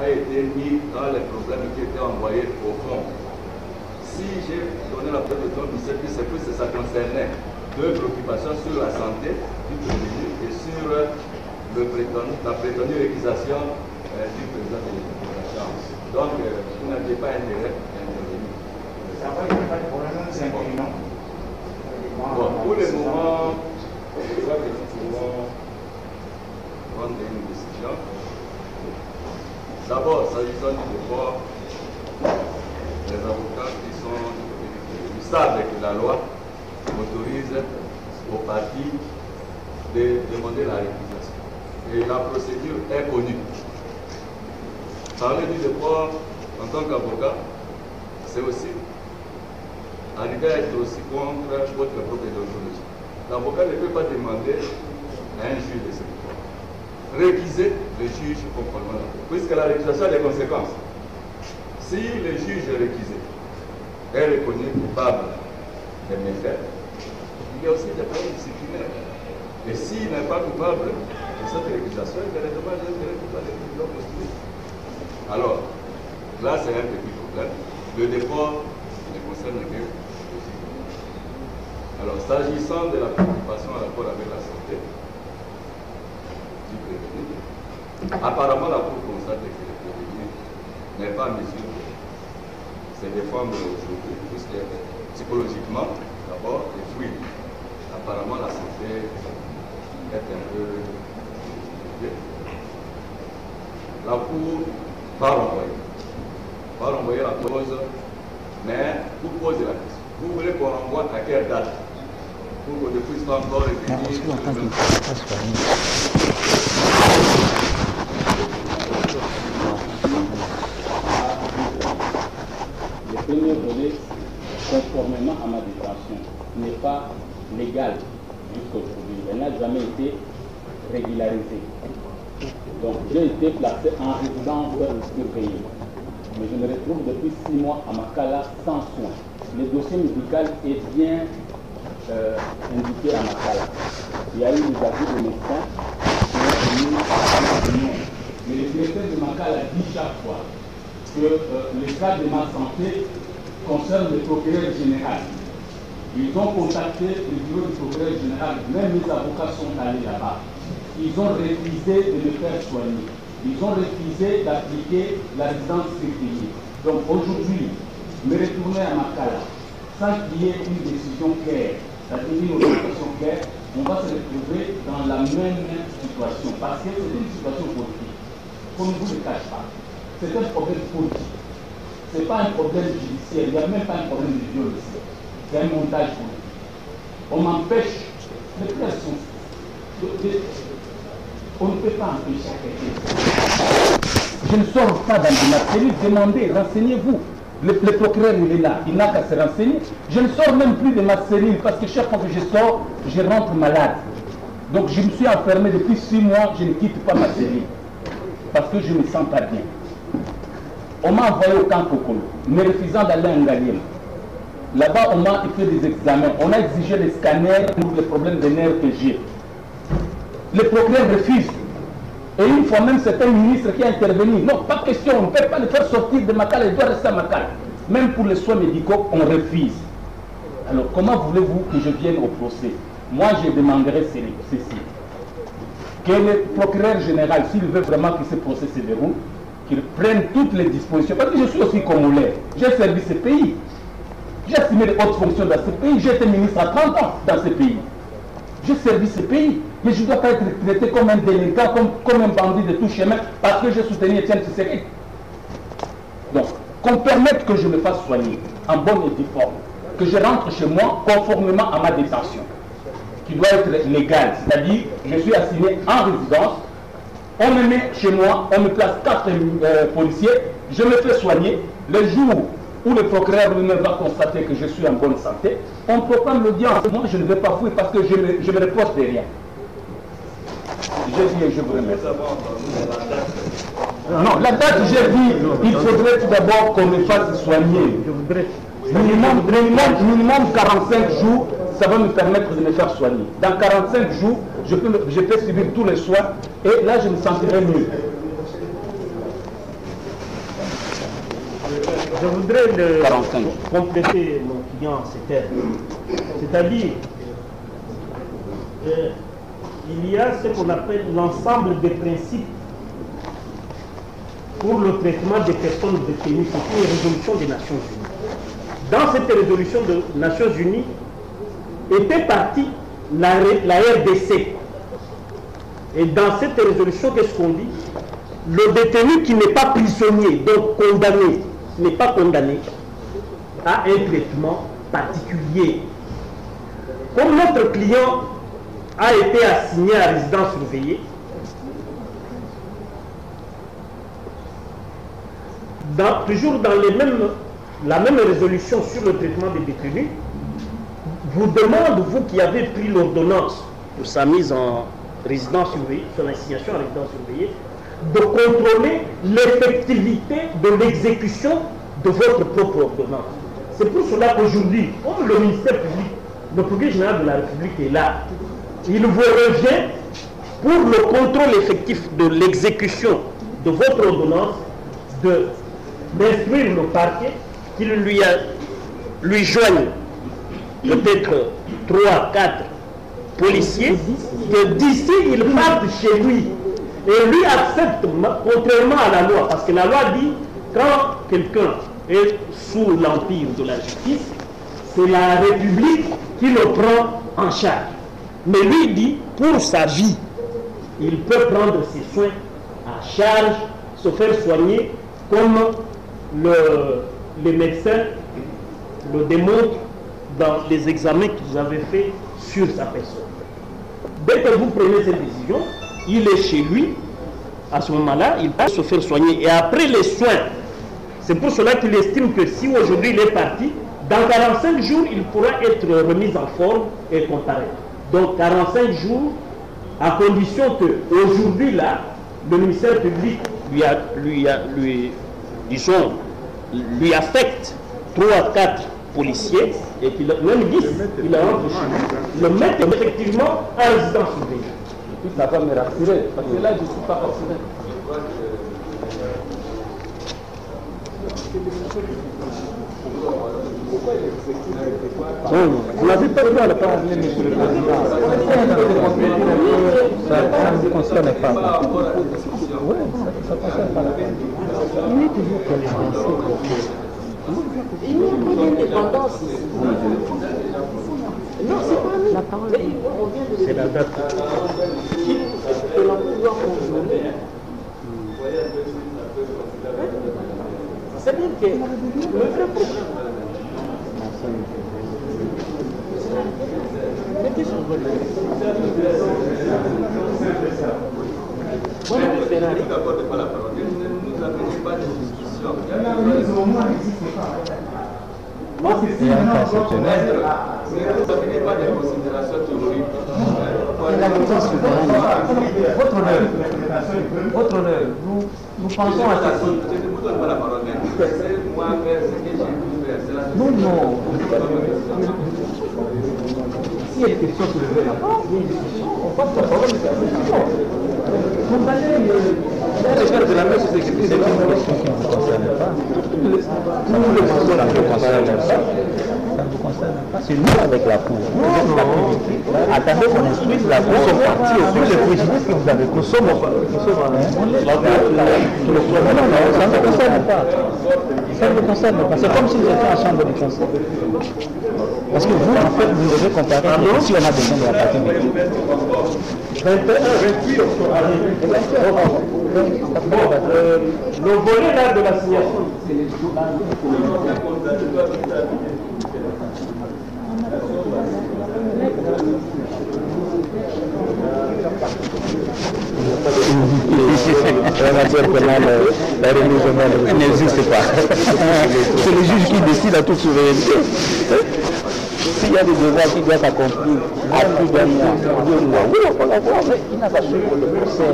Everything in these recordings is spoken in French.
a été mis dans les problèmes qui étaient envoyés au fond. Si j'ai donné la preuve de ton c'est que ça concernait deux préoccupations sur la santé du prévenu et sur la prétendue réquisition du président de la Chambre. Donc, vous n'aviez pas intérêt à intervenir. Ça va, il n'y a pas de problème, c'est incriminant. Bon, pour le moment, je crois que nous pouvons prendre une décision. D'abord, s'agissant du déport, les avocats qui savent que la loi autorise au parti de demander la réquisition. Et la procédure est connue. Parler du déport en tant qu'avocat, c'est aussi arriver à être aussi contre votre propre idéologie. L'avocat ne peut pas demander à un juge de se déport. Réquiser le juge conformément à la loi, puisque la réquisition a des conséquences. Si le juge réquisé est reconnu coupable des méfaits, il y a aussi des problèmes disciplinaires. Et s'il n'est pas coupable de cette réquisition, il y a des dommages d'intérêt qui doivent être construits. Alors, là c'est un petit problème. Le déport ne concerne que le juge. Alors, s'agissant de la préoccupation en rapport avec la santé du prévenu, apparemment la Cour constate que le prévenu n'est pas en mesure de se défendre aujourd'hui, puisque psychologiquement, d'abord, et puis, apparemment la santé est un peu compliquée. La Cour va renvoyer la cause, mais vous posez la question. Vous voulez qu'on renvoie à quelle date? Pour qu'on ne puisse pas encore revenir. Le premier volet, conformément à ma détention, n'est pas légal jusqu'aujourd'hui. Elle n'a jamais été régularisée. Donc j'ai été placé en résidence surveillée. Mais je me retrouve depuis 6 mois à Makala sans soins. Le dossier médical est bien indiqué à Makala. Il y a eu des avis de médecins qui ont venu. Mais le directeur de Makala dit chaque fois que le cas de ma santé concerne le procureur général. Ils ont contacté le bureau du procureur général, même les avocats sont allés là-bas. Ils ont refusé de me faire soigner. Ils ont refusé d'appliquer la résidence surveillée. Donc aujourd'hui, me retourner à Makala sans qu'il y ait une décision claire, c'est-à-dire une orientation claire, on va se retrouver dans la même situation. Parce que c'est une situation politique. Qu'on ne vous le cache pas. C'est un problème politique. Ce n'est pas un problème judiciaire. Il n'y a même pas un problème de viol ici. C'est un montage politique. On m'empêche, les frères sont... On ne peut pas empêcher quelqu'un. Je ne sors pas dans ma cellule, demandez, renseignez-vous. Le procureur, il est là, il n'a qu'à se renseigner. Je ne sors même plus de ma cellule parce que chaque fois que je sors, je rentre malade. Donc je me suis enfermé depuis 6 mois, je ne quitte pas ma cellule. Parce que je ne me sens pas bien. On m'a envoyé au camp Kokolo, me refusant d'aller en Galiem. Là-bas, on m'a fait des examens. On a exigé les scanners pour les problèmes de nerfs que j'ai. Le procureur refuse. Et une fois même, c'est un ministre qui a intervenu. Non, pas question, on ne peut pas le faire sortir de Makala, il doit rester à Makala. Même pour les soins médicaux, on refuse. Alors, comment voulez-vous que je vienne au procès? Moi, je demanderai ceci. Que le procureur général, s'il veut vraiment que ce procès se déroule, qu'il prenne toutes les dispositions. Parce que je suis aussi congolais. J'ai servi ce pays. J'ai assumé de hautes fonctions dans ce pays. J'ai été ministre à 30 ans dans ce pays. J'ai servi ce pays. Mais je ne dois pas être traité comme un délinquant, comme un bandit de tout chemin, parce que j'ai soutenu Etienne Tshisekedi. Donc, qu'on permette que je me fasse soigner en bonne et due forme, que je rentre chez moi conformément à ma détention, qui doit être légale. C'est-à-dire, je suis assigné en résidence, on me met chez moi, on me place 4 policiers, je me fais soigner. Le jour où le procureur lui-même va constater que je suis en bonne santé, on proclame l'audience. Moi, je ne vais pas fouiller parce que je me repose de rien. J'ai dit et je vous remercie. Non, la date, j'ai dit, il faudrait tout d'abord qu'on me fasse soigner. Minimum 45 jours, ça va me permettre de me faire soigner. Dans 45 jours, je peux subir tous les soins et là, je me sentirai mieux. Je voudrais compléter mon client en ces termes. C'est-à-dire, il y a ce qu'on appelle l'ensemble des principes pour le traitement des personnes détenues. C'est une résolution des Nations Unies. Dans cette résolution des Nations Unies était partie la RDC. Et dans cette résolution, qu'est-ce qu'on dit? Le détenu qui n'est pas prisonnier, donc condamné, n'est pas condamné, a un traitement particulier. Comme notre client a été assigné à résidence surveillée, toujours dans la même résolution sur le traitement des détenus, vous demande, vous qui avez pris l'ordonnance pour sa mise en résidence surveillée, son assignation à résidence surveillée, de contrôler l'effectivité de l'exécution de votre propre ordonnance. C'est pour cela qu'aujourd'hui, comme le ministère public, le procureur général de la République est là, il vous revient pour le contrôle effectif de l'exécution de votre ordonnance d'instruire le parquet qu'il lui joigne peut-être 3, 4 policiers, que d'ici ils partent chez lui. Et lui accepte, contrairement à la loi, parce que la loi dit quand quelqu'un est sous l'empire de la justice, c'est la République qui le prend en charge. Mais lui dit, pour sa vie, il peut prendre ses soins à charge, se faire soigner comme les médecins le démontrent dans les examens qu'ils avaient faits sur sa personne. Dès que vous prenez cette décision, il est chez lui, à ce moment-là, il va se faire soigner. Et après les soins, c'est pour cela qu'il estime que si aujourd'hui il est parti, dans 45 jours, il pourra être remis en forme et comparé. Donc 45 jours, à condition que aujourd'hui là, le ministère public lui affecte 3 à 4 policiers et qu'il même 10, il rentre chez lui, le mettre effectivement en résidence surveillée. Ça va me rassurer, parce que là je ne suis pas vacciné. Vous n'avez pas le droit de parler, monsieur le président. Ça ne vous concerne pas. Oui, ça ne concerne pas la peine. Il est toujours pour les Français. Il n'y a pas d'indépendance ici. Non, c'est pas nous. La parole est... C'est la date. Que l'on peut voir contrôler. C'est-à-dire que le vrai problème... Mettez sur votre... Voilà le Ferrari. Nous n'avons pas de discussion. C'est un conceptionnel. Vous n'avez pas de considération théorique. Votre honneur, nous pensons à ça. Je ne vous donne pas la parole. C'est moi faire ce que j'ai pu faire. Non, non. S'il y a des questions que je veux la part, il y a une discussion, on passe la parole de la discussion. Le faire de la messe, c'est une question qui ne vous concerne pas. Nous, le pensons, ça ne vous concerne pas. Ça ne vous concerne pas. C'est nous avec la Cour. Attendez qu'on instruise la Cour. Nous sommes partis sur les préjudices que vous avez. Nous sommes ça ne vous concerne pas. Ça ne vous concerne pas. C'est comme si vous étiez en chambre de conseil. Parce que vous, en fait, vous devez comparer si on a besoin de la partie métier. 21, 28 octobre. Le volet là de l'assignation, c'est les En matière pénale, la remise n'existe pas. C'est le juge qui décide à toute souveraineté. S'il y a des devoirs qui doivent s'accomplir à plus d'un mois, oui, on peut l'avoir, mais il n'a pas su pour le procès.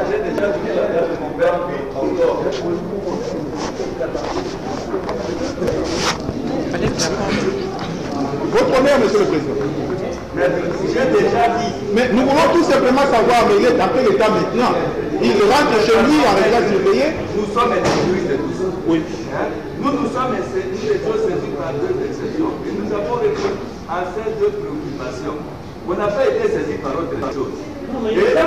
J'ai déjà dit la date de mon père, mais encore. pas savoir, mais il est appelé l'État maintenant. Il rentre chez lui en état surveillé. Nous sommes instruits de tout ça. Oui. Nous sommes saisis par deux exceptions. Et nous avons répondu à ces deux préoccupations. On n'a pas été saisis par autre chose. Et à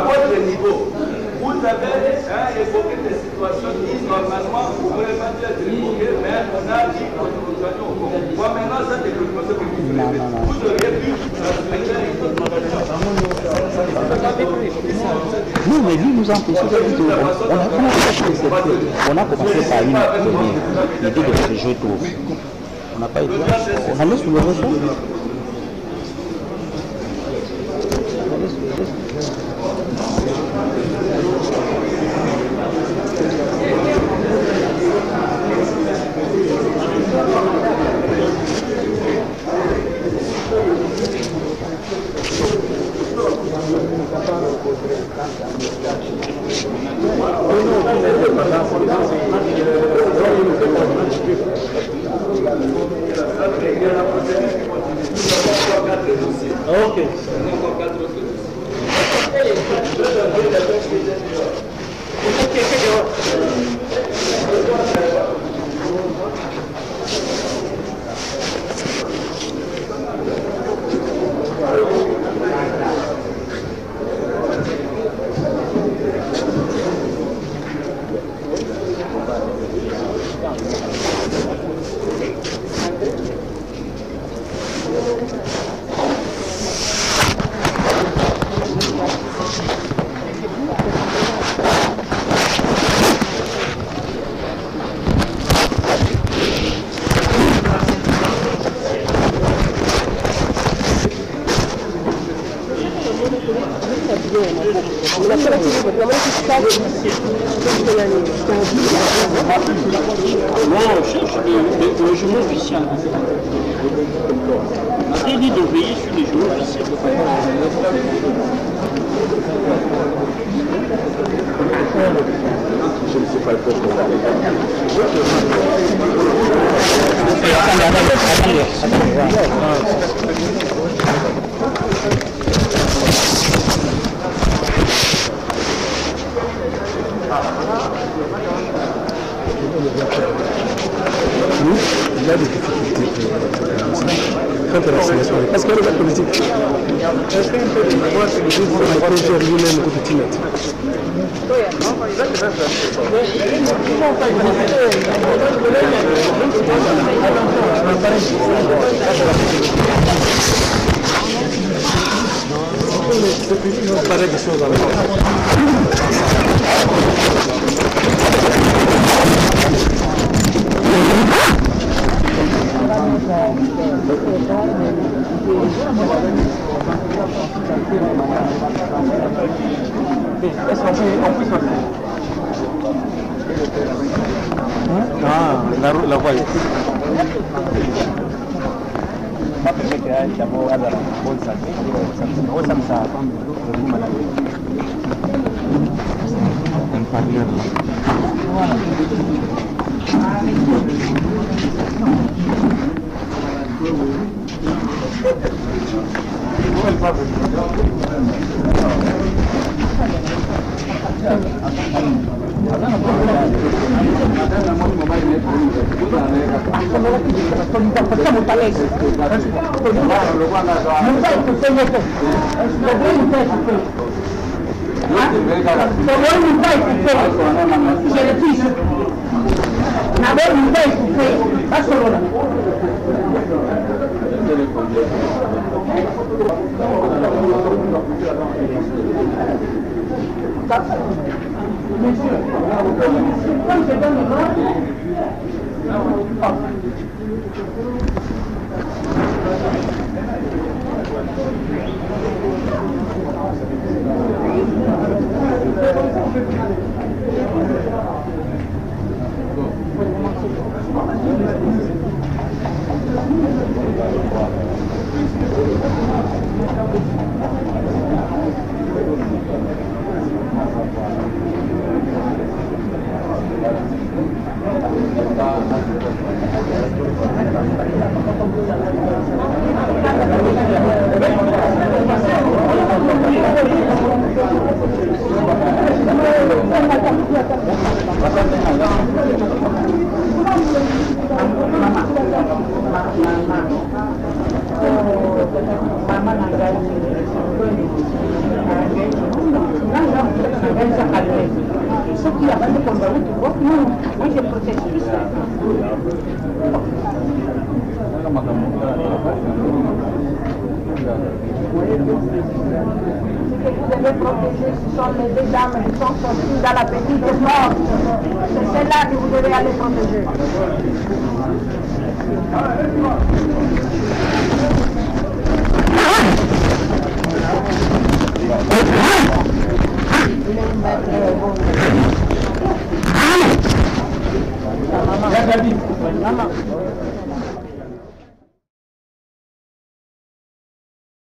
votre niveau, vous avez évoqué des situations qui normalement pourraient pas être évoquées, mais on a dit que nous allions au fond. Moi maintenant, cette préoccupation que vous soulevez, vous auriez pu respecter une autre. Non, mais lui nous a empêché de dire. On a commencé par une idée de réfugier tout. On n'a pas été. On allait sous le ressort. Ok. Non, on cherche des logements officiels. On a dit de veiller sur les logements officiels. Je ne sais pas pourquoi. Il a des difficultés quand elle a signé parce qu'elle est la politique. Est-ce qu'un peu de pouvoir se dire qu'on va faire lui-même tout petit net? On paraît des choses avec la voie. vous conduisez toujours. Moi, je protège tout ça. Ce que vous devez protéger, ce sont les deux dames qui sont sorties dans la petite porte. C'est celle-là que vous devez aller protéger. Maman.